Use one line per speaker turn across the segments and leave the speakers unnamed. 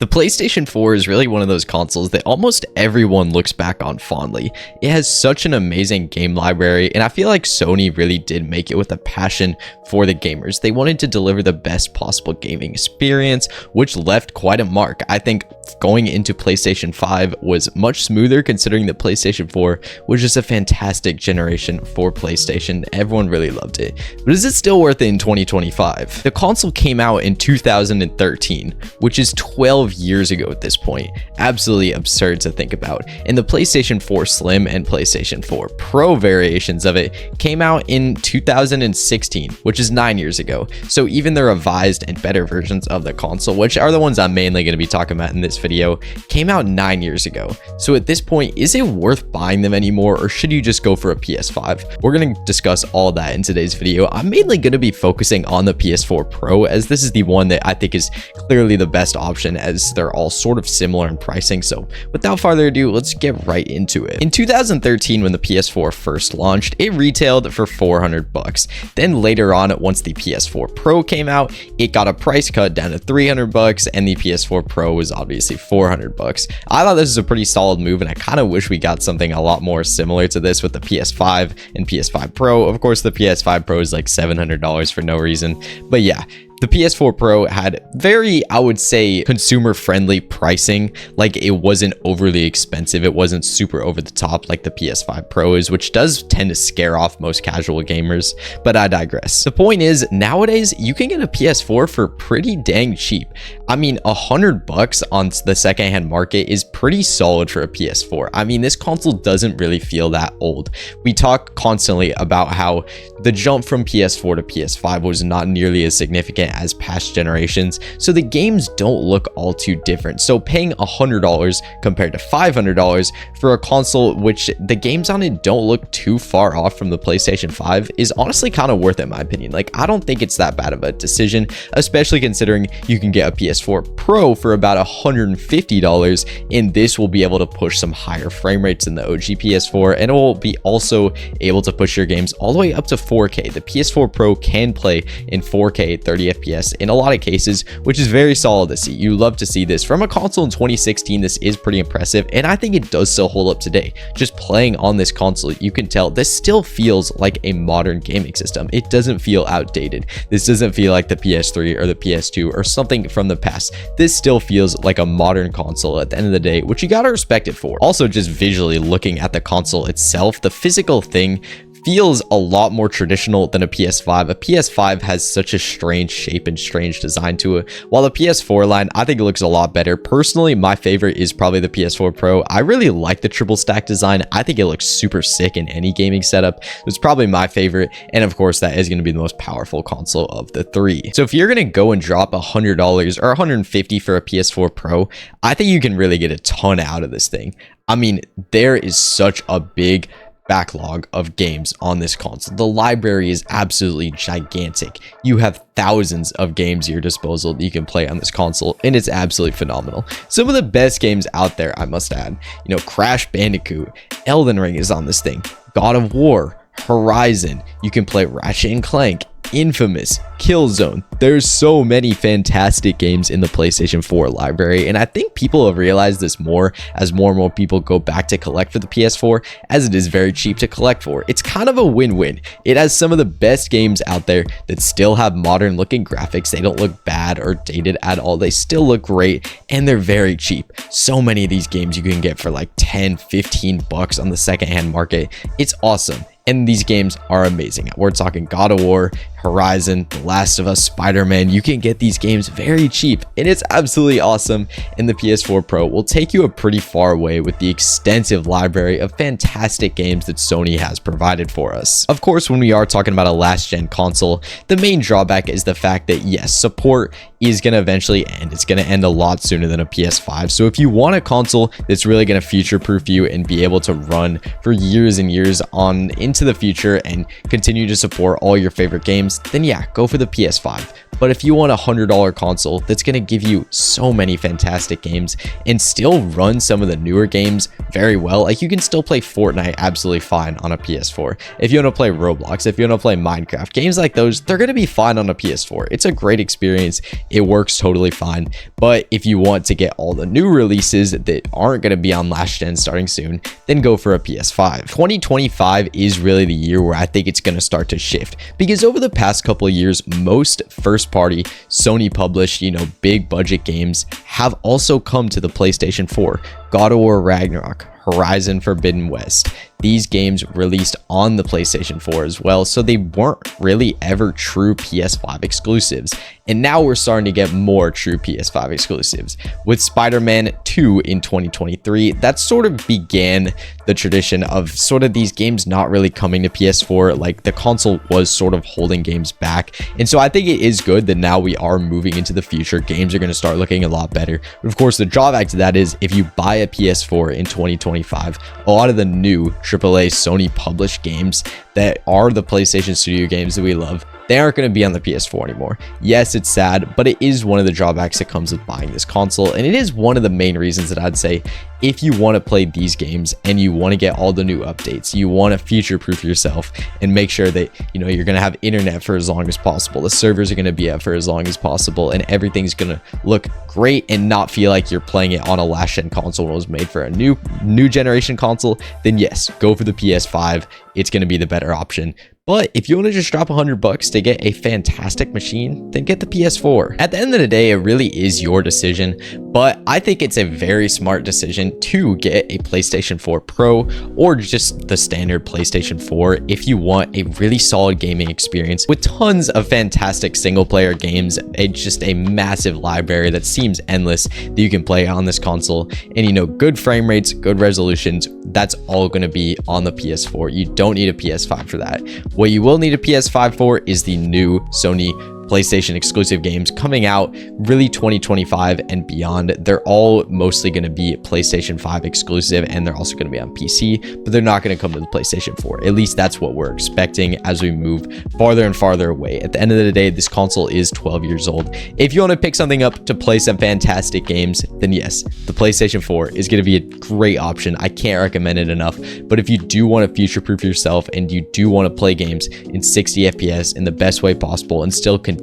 The PlayStation 4 is really one of those consoles that almost everyone looks back on fondly. It has such an amazing game library, and I feel like Sony really did make it with a passion for the gamers. They wanted to deliver the best possible gaming experience, which left quite a mark. I think going into PlayStation 5 was much smoother, considering that PlayStation 4 was just a fantastic generation for PlayStation. Everyone really loved it. But is it still worth it in 2025? The console came out in 2013, which is 12 years ago at this point. Absolutely absurd to think about. And the PlayStation 4 Slim and PlayStation 4 Pro variations of it came out in 2016, which is 9 years ago. So even the revised and better versions of the console, which are the ones I'm mainly going to be talking about in this video, came out 9 years ago. So at this point, is it worth buying them anymore, or should you just go for a PS5? We're going to discuss all that in today's video. I'm mainly going to be focusing on the PS4 Pro, as this is the one that I think is clearly the best option, as they're all sort of similar in pricing. So without further ado, let's get right into it. In 2013, when the PS4 first launched, it retailed for $400. Then later on, once the PS4 Pro came out, it got a price cut down to $300, and the PS4 Pro was obviously $400. I thought this was a pretty solid move, and I kind of wish we got something a lot more similar to this with the PS5 and PS5 Pro. Of course, the PS5 Pro is like $700 for no reason, but yeah. The PS4 Pro had very, I would say, consumer-friendly pricing. Like, it wasn't overly expensive. It wasn't super over the top like the PS5 Pro is, which does tend to scare off most casual gamers, but I digress. The point is, nowadays, you can get a PS4 for pretty dang cheap. I mean, $100 on the secondhand market is pretty solid for a PS4. I mean, this console doesn't really feel that old. We talk constantly about how the jump from PS4 to PS5 was not nearly as significant as past generations, so the games don't look all too different. So paying $100 compared to $500 for a console which the games on it don't look too far off from the PlayStation 5 is honestly kind of worth it in my opinion. Like, I don't think it's that bad of a decision, especially considering you can get a PS4 Pro for about $150, and this will be able to push some higher frame rates than the OG PS4, and it will be also able to push your games all the way up to 4K. The PS4 Pro can play in 4K 30 FPS in a lot of cases, which is very solid to see. You love to see this from a console in 2016. This is pretty impressive, and I think it does still hold up today. Just playing on this console, you can tell this still feels like a modern gaming system. It doesn't feel outdated. This doesn't feel like the PS3 or the PS2 or something from the past. This still feels like a modern console at the end of the day, which you gotta respect it for. Also, just visually looking at the console itself, the physical thing feels a lot more traditional than a PS5. A PS5 has such a strange shape and strange design to it, while the PS4 line, I think it looks a lot better. Personally, my favorite is probably the PS4 Pro. I really like the triple stack design. I think it looks super sick in any gaming setup. It's probably my favorite, and of course, that is going to be the most powerful console of the three. So if you're going to go and drop $100 or $150 for a PS4 Pro, I think you can really get a ton out of this thing. I mean, there is such a big backlog of games on this console. The library is absolutely gigantic. You have thousands of games at your disposal that you can play on this console, and it's absolutely phenomenal. Some of the best games out there, I must add. You know, Crash Bandicoot, Elden Ring is on this thing, God of War, Horizon. You can play Ratchet and Clank, Infamous, Killzone. There's so many fantastic games in the PlayStation 4 library, and I think people have realized this more as more and more people go back to collect for the PS4, as it is very cheap to collect for. It's kind of a win-win. It has some of the best games out there that still have modern looking graphics. They don't look bad or dated at all. They still look great, and they're very cheap. So many of these games you can get for like $10-15 on the secondhand market. It's awesome. And these games are amazing. We're talking God of War, Horizon, The Last of Us, Spider-Man. You can get these games very cheap, and it's absolutely awesome. And the PS4 Pro will take you a pretty far way with the extensive library of fantastic games that Sony has provided for us. Of course, when we are talking about a last-gen console, the main drawback is the fact that yes, support is going to eventually end. It's going to end a lot sooner than a PS5. So if you want a console that's really going to future-proof you and be able to run for years and years on into the future and continue to support all your favorite games, then yeah, go for the PS5. But if you want a $100 console that's going to give you so many fantastic games and still run some of the newer games very well, like you can still play Fortnite absolutely fine on a PS4. If you want to play Roblox, if you want to play Minecraft, games like those, they're going to be fine on a PS4. It's a great experience. It works totally fine. But if you want to get all the new releases that aren't going to be on last gen starting soon, then go for a PS5. 2025 is really the year where I think it's going to start to shift, because over the past couple of years, most first party Sony published, big budget games have also come to the PlayStation 4. God of War Ragnarok, Horizon Forbidden West. These games released on the PlayStation 4 as well, so they weren't really ever true PS5 exclusives. And now we're starting to get more true PS5 exclusives. With Spider-Man 2 in 2023, that sort of began the tradition of sort of these games not really coming to PS4. Like, the console was sort of holding games back. And so I think it is good that now we are moving into the future. Games are going to start looking a lot better. But of course, the drawback to that is if you buy a PS4 in 2025, a lot of the new AAA Sony published games that are the PlayStation Studio games that we love, they aren't going to be on the PS4 anymore. Yes, it's sad, but it is one of the drawbacks that comes with buying this console, and it is one of the main reasons that I'd say if you want to play these games and you want to get all the new updates, you want to future-proof yourself and make sure that you're going to have internet for as long as possible, the servers are going to be up for as long as possible, and everything's going to look great and not feel like you're playing it on a last-gen console that was made for a new generation console, then yes, go for the PS5. It's going to be the better option. But if you want to just drop $100 to get a fantastic machine, then get the PS4. At the end of the day, it really is your decision, but I think it's a very smart decision to get a PlayStation 4 Pro or just the standard PlayStation 4 if you want a really solid gaming experience with tons of fantastic single player games, just a massive library that seems endless that you can play on this console, and good frame rates, good resolutions. That's all going to be on the PS4. You don't need a PS5 for that. What you will need a PS5 for is the new Sony PlayStation exclusive games coming out really 2025 and beyond. They're all mostly going to be PlayStation 5 exclusive, and they're also going to be on PC, but they're not going to come to the PlayStation 4. At least that's what we're expecting as we move farther and farther away. At the end of the day, this console is 12 years old. If you want to pick something up to play some fantastic games, then yes, the PlayStation 4 is going to be a great option. I can't recommend it enough. But if you do want to future-proof yourself and you do want to play games in 60 FPS in the best way possible and still continue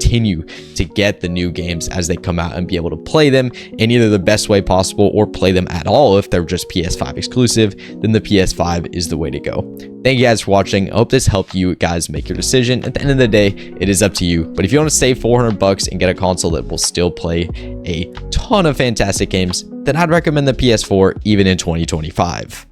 to get the new games as they come out and be able to play them in either the best way possible or play them at all if they're just PS5 exclusive, then the PS5 is the way to go. Thank you guys for watching. I hope this helped you guys make your decision. At the end of the day, it is up to you. But if you want to save $400 and get a console that will still play a ton of fantastic games, then I'd recommend the PS4 even in 2025.